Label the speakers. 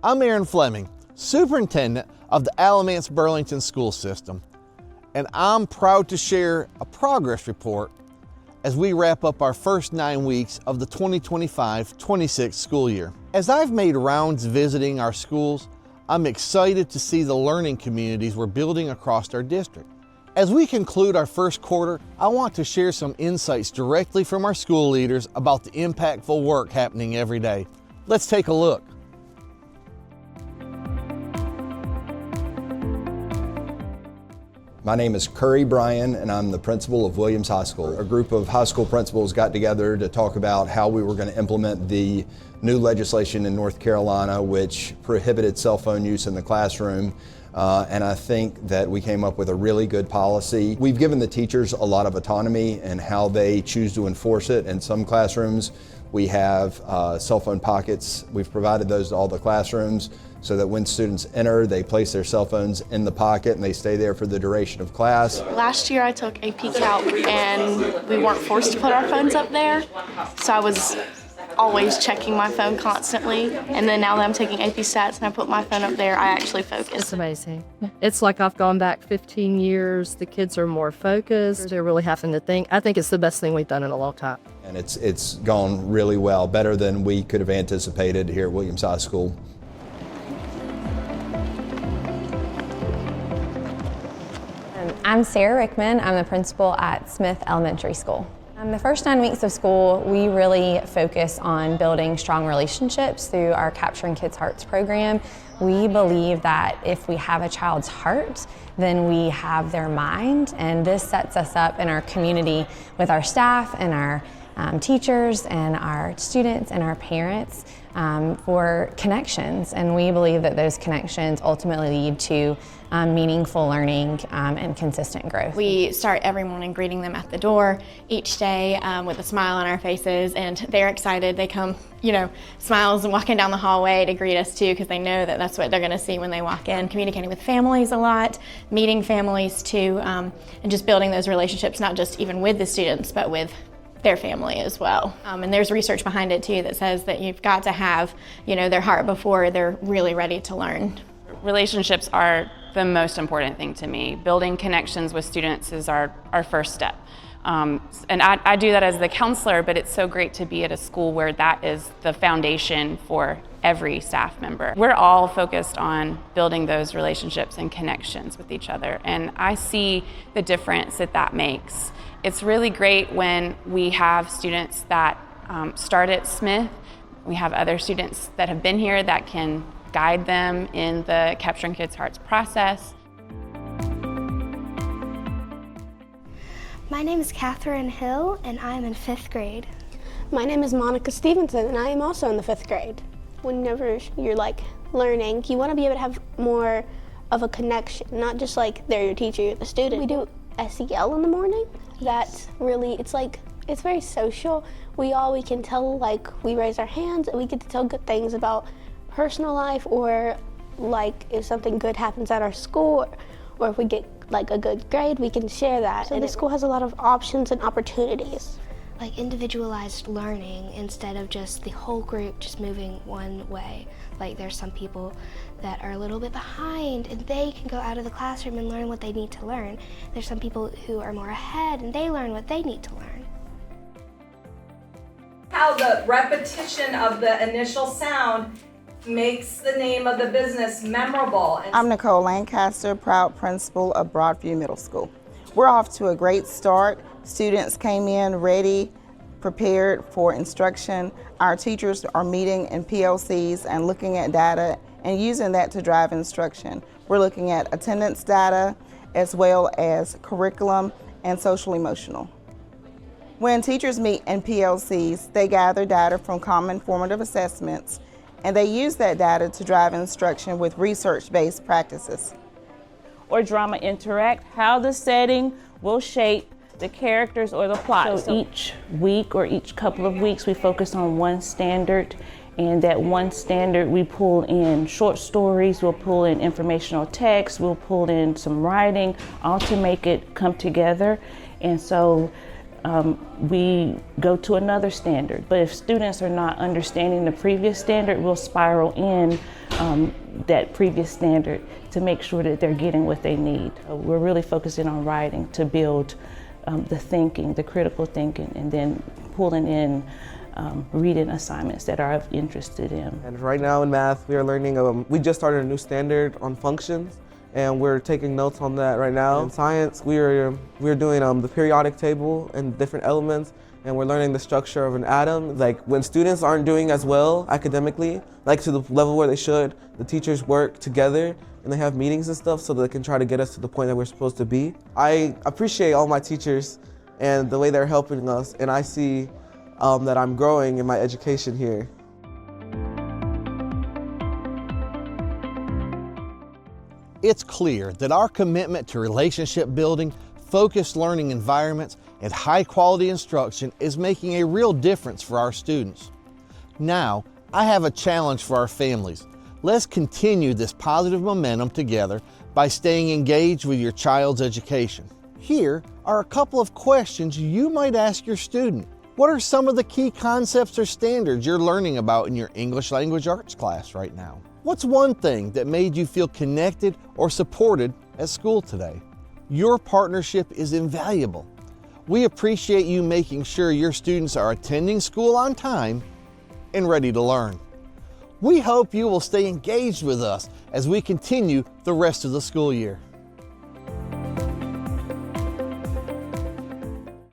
Speaker 1: I'm Aaron Fleming, Superintendent of the Alamance-Burlington School System, and I'm proud to share a progress report as we wrap up our first 9 weeks of the 2025-26 school year. As I've made rounds visiting our schools, I'm excited to see the learning communities we're building across our district. As we conclude our first quarter, I want to share some insights directly from our school leaders about the impactful work happening every day. Let's take a look.
Speaker 2: My name is Curry Bryan, and I'm the principal of Williams High School. A group of high school principals got together to talk about how we were going to implement the new legislation in North Carolina which prohibited cell phone use in the classroom. And I think that we came up with a really good policy. We've given the teachers a lot of autonomy in how they choose to enforce it. In some classrooms, we have cell phone pockets. We've provided those to all the classrooms so that when students enter, they place their cell phones in the pocket and they stay there for the duration of class.
Speaker 3: Last year I took AP Calc and we weren't forced to put our phones up there, so I was always checking my phone constantly. And then now that I'm taking AP Stats and I put my phone up there, I actually focus.
Speaker 4: It's amazing. It's like I've gone back 15 years. The kids are more focused. They're really having to think. I think it's the best thing we've done in a long time.
Speaker 2: And it's gone really well, better than we could have anticipated here at Williams High School.
Speaker 5: I'm Sarah Rickman. I'm the principal at Smith Elementary School. The first 9 weeks of school, we really focus on building strong relationships through our Capturing Kids' Hearts program. We believe that if we have a child's heart, then we have their mind, and this sets us up in our community with our staff and our teachers and our students and our parents for connections, and we believe that those connections ultimately lead to meaningful learning and consistent growth.
Speaker 6: We start every morning greeting them at the door each day with a smile on our faces, and they're excited. They come, smiles and walking down the hallway to greet us too, because they know that that's what they're going to see when they walk in. Communicating with families a lot, meeting families too, and just building those relationships, not just even with the students, but with their family as well. And there's research behind it too that says that you've got to have, their heart before they're really ready to learn.
Speaker 7: Relationships are the most important thing to me. Building connections with students is our first step. And I do that as the counselor, but it's so great to be at a school where that is the foundation for every staff member. We're all focused on building those relationships and connections with each other, and I see the difference that makes. It's really great when we have students that start at Smith. We have other students that have been here that can guide them in the Capturing Kids' Hearts process.
Speaker 8: My name is Catherine Hill, and I am in 5th grade.
Speaker 9: My name is Monica Stevenson, and I am also in the 5th grade. Whenever you're learning, you want to be able to have more of a connection, not just they're your teacher, you're the student. We do SEL in the morning. That's really, it's very social. We can tell, we raise our hands and we get to tell good things about personal life, or if something good happens at our school, or if we get a good grade, we can share that. So the school has a lot of options and opportunities.
Speaker 8: Individualized learning instead of just the whole group just moving one way. There's some people that are a little bit behind and they can go out of the classroom and learn what they need to learn. There's some people who are more ahead and they learn what they need to learn.
Speaker 10: How the repetition of the initial sound makes the name of the business memorable.
Speaker 11: I'm Nicole Lancaster, proud principal of Broadview Middle School. We're off to a great start. Students came in ready, prepared for instruction. Our teachers are meeting in PLCs and looking at data and using that to drive instruction. We're looking at attendance data as well as curriculum and social emotional. When teachers meet in PLCs, they gather data from common formative assessments, and they use that data to drive instruction with research-based practices.
Speaker 12: Or drama interact, how the setting will shape the characters or the plot. So each week or each couple of weeks we focus on one standard, and that one standard we pull in short stories, we'll pull in informational text, we'll pull in some writing, all to make it come together. And so we go to another standard. But if students are not understanding the previous standard, we'll spiral in that previous standard to make sure that they're getting what they need. We're really focusing on writing to build the thinking, the critical thinking, and then pulling in reading assignments that are of interest to them.
Speaker 13: And right now in math, we are learning, we just started a new standard on functions, and we're taking notes on that right now. In science, we are doing the periodic table and different elements, and we're learning the structure of an atom. Like when students aren't doing as well academically, like to the level where they should, the teachers work together and they have meetings and stuff so that they can try to get us to the point that we're supposed to be. I appreciate all my teachers and the way they're helping us, and I see that I'm growing in my education here.
Speaker 1: It's clear that our commitment to relationship building, focused learning environments, and high quality instruction is making a real difference for our students. Now, I have a challenge for our families. Let's continue this positive momentum together by staying engaged with your child's education. Here are a couple of questions you might ask your student. What are some of the key concepts or standards you're learning about in your English language arts class right now? What's one thing that made you feel connected or supported at school today? Your partnership is invaluable. We appreciate you making sure your students are attending school on time and ready to learn. We hope you will stay engaged with us as we continue the rest of the school year.